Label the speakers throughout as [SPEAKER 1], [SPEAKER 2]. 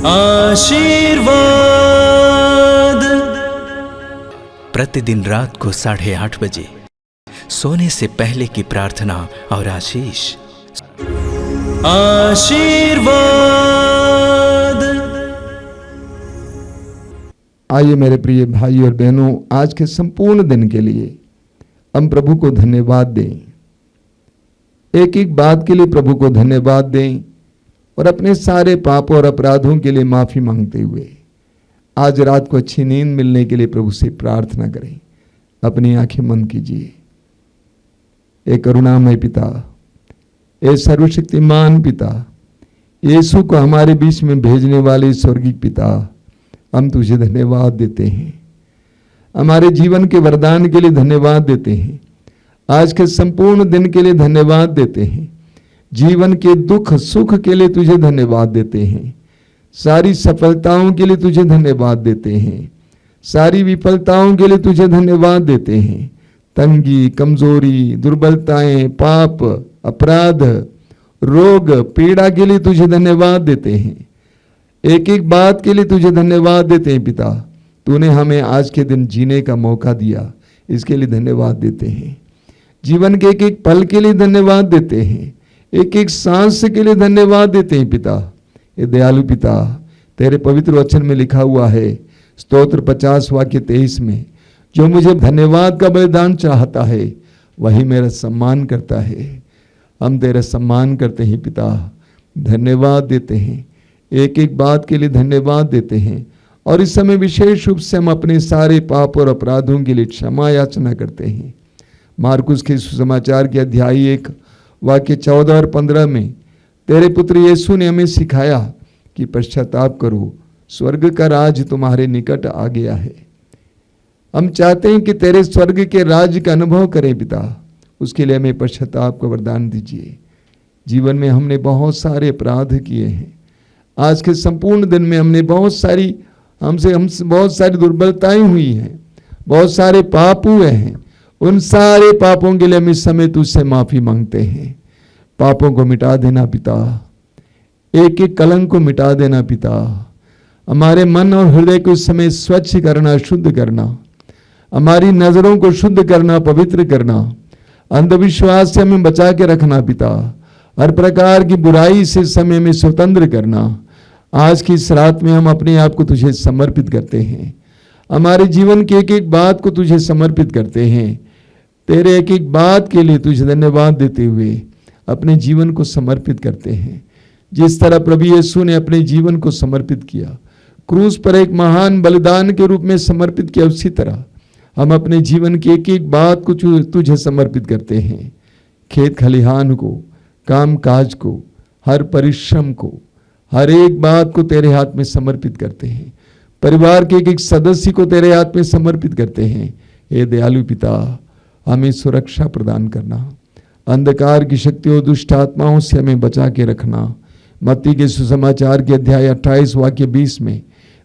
[SPEAKER 1] आशीर्वाद। प्रतिदिन रात को 8:30 बजे सोने से पहले की प्रार्थना और आशीष। आशीर्वाद।
[SPEAKER 2] आइए मेरे प्रिय भाई और बहनों, आज के संपूर्ण दिन के लिए हम प्रभु को धन्यवाद दें। एक एक बात के लिए प्रभु को धन्यवाद दें और अपने सारे पापों और अपराधों के लिए माफी मांगते हुए आज रात को अच्छी नींद मिलने के लिए प्रभु से प्रार्थना करें। अपनी आंखें बंद कीजिए। ए करुणामय पिता, ए सर्वशक्तिमान पिता, यीशु को हमारे बीच में भेजने वाले स्वर्गीय पिता, हम तुझे धन्यवाद देते हैं। हमारे जीवन के वरदान के लिए धन्यवाद देते हैं। आज के संपूर्ण दिन के लिए धन्यवाद देते हैं। जीवन के दुख सुख के लिए तुझे धन्यवाद देते हैं। सारी सफलताओं के लिए तुझे धन्यवाद देते हैं। सारी विफलताओं के लिए तुझे धन्यवाद देते हैं। तंगी, कमजोरी, दुर्बलताएं, पाप, अपराध, रोग, पीड़ा के लिए तुझे धन्यवाद देते हैं। एक एक बात के लिए तुझे धन्यवाद देते हैं पिता। तूने हमें आज के दिन जीने का मौका दिया, इसके लिए धन्यवाद देते हैं। जीवन के एक एक पल के लिए धन्यवाद देते हैं। एक एक सांस के लिए धन्यवाद देते हैं पिता। ये दयालु पिता, तेरे पवित्र वचन में लिखा हुआ है, स्तोत्र 50 वाक्य 23 में, जो मुझे धन्यवाद का बलिदान चाहता है वही मेरा सम्मान करता है। हम तेरा सम्मान करते हैं पिता, धन्यवाद देते हैं। एक एक बात के लिए धन्यवाद देते हैं। और इस समय विशेष रूप से हम अपने सारे पाप और अपराधों के लिए क्षमा याचना करते हैं। मार्कुस के सुसमाचार के अध्याय 1 वाक्य 14 और 15 में तेरे पुत्र यीशु ने हमें सिखाया कि पश्चाताप करो, स्वर्ग का राज तुम्हारे निकट आ गया है। हम चाहते हैं कि तेरे स्वर्ग के राज का अनुभव करें पिता। उसके लिए हमें पश्चाताप का वरदान दीजिए। जीवन में हमने बहुत सारे अपराध किए हैं। आज के संपूर्ण दिन में हमने हमसे बहुत सारी दुर्बलताएं हुई हैं, बहुत सारे पाप हुए हैं। उन सारे पापों के लिए हम इस समय तुझसे माफी मांगते हैं। पापों को मिटा देना पिता, एक एक कलंक को मिटा देना पिता। हमारे मन और हृदय को इस समय स्वच्छ करना, शुद्ध करना, हमारी नजरों को शुद्ध करना, पवित्र करना, अंधविश्वास से हमें बचा के रखना पिता। हर प्रकार की बुराई से समय में स्वतंत्र करना। आज की इस रात में हम अपने आप को तुझे समर्पित करते हैं। हमारे जीवन की एक एक बात को तुझे समर्पित करते हैं। तेरे एक एक बात के लिए तुझे धन्यवाद देते हुए अपने जीवन को समर्पित करते हैं। जिस तरह प्रभु यीशु ने अपने जीवन को समर्पित किया, क्रूस पर एक महान बलिदान के रूप में समर्पित किया, उसी तरह हम अपने जीवन की एक एक बात को तुझे समर्पित करते हैं। खेत खलिहान को, काम काज को, हर परिश्रम को, हर एक बात को तेरे हाथ में समर्पित करते हैं। परिवार के एक एक सदस्य को तेरे हाथ में समर्पित करते हैं। हे दयालु पिता, हमें सुरक्षा प्रदान करना, अंधकार की शक्ति और दुष्ट आत्माओं से हमें बचा के रखना। मत्ती के सुसमाचार के अध्याय 28 वाक्य 20 में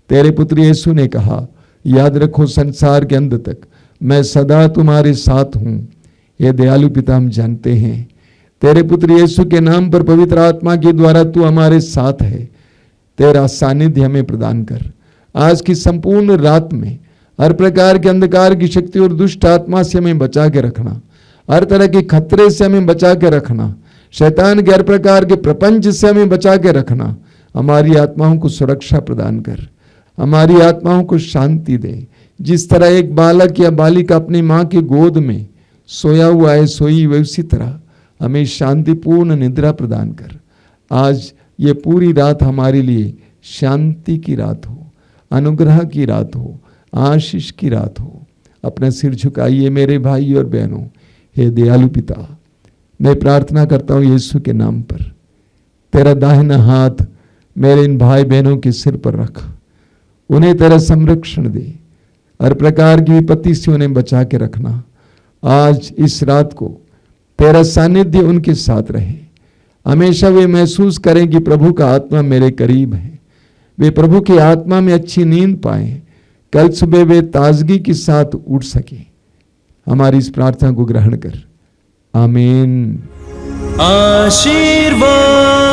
[SPEAKER 2] तेरे पुत्र यीशु ने कहा, याद रखो संसार के अंत तक मैं सदा तुम्हारे साथ हूँ। हे दयालु पिता, हम जानते हैं तेरे पुत्र यीशु के नाम पर पवित्र आत्मा के द्वारा तू हमारे साथ है। तेरा सानिध्य हमें प्रदान कर। आज की संपूर्ण रात में हर प्रकार के अंधकार की शक्ति और दुष्ट आत्मा से हमें बचा के रखना। हर तरह के खतरे से हमें बचा के रखना। शैतान के हर प्रकार के प्रपंच से हमें बचा के रखना। हमारी आत्माओं को सुरक्षा प्रदान कर, हमारी आत्माओं को शांति दे। जिस तरह एक बालक या बालिका अपनी माँ की गोद में सोया हुआ है, सोई हुई, उसी तरह हमें शांतिपूर्ण निद्रा प्रदान कर। आज ये पूरी रात हमारे लिए शांति की रात हो, अनुग्रह की रात हो, आशीष की रात हो। अपना सिर झुकाइए मेरे भाई और बहनों। हे दयालु पिता, मैं प्रार्थना करता हूँ यीशु के नाम पर, तेरा दाहिना हाथ मेरे इन भाई बहनों के सिर पर रख। उन्हें तेरा संरक्षण दे। हर प्रकार की विपत्ति से उन्हें बचा के रखना। आज इस रात को तेरा सानिध्य उनके साथ रहे। हमेशा वे महसूस करें कि प्रभु का आत्मा मेरे करीब है। वे प्रभु की आत्मा में अच्छी नींद पाएं। कल सुबह वे ताजगी के साथ उठ सके। हमारी इस प्रार्थना को ग्रहण कर। आमीन।
[SPEAKER 1] आशीर्वाद।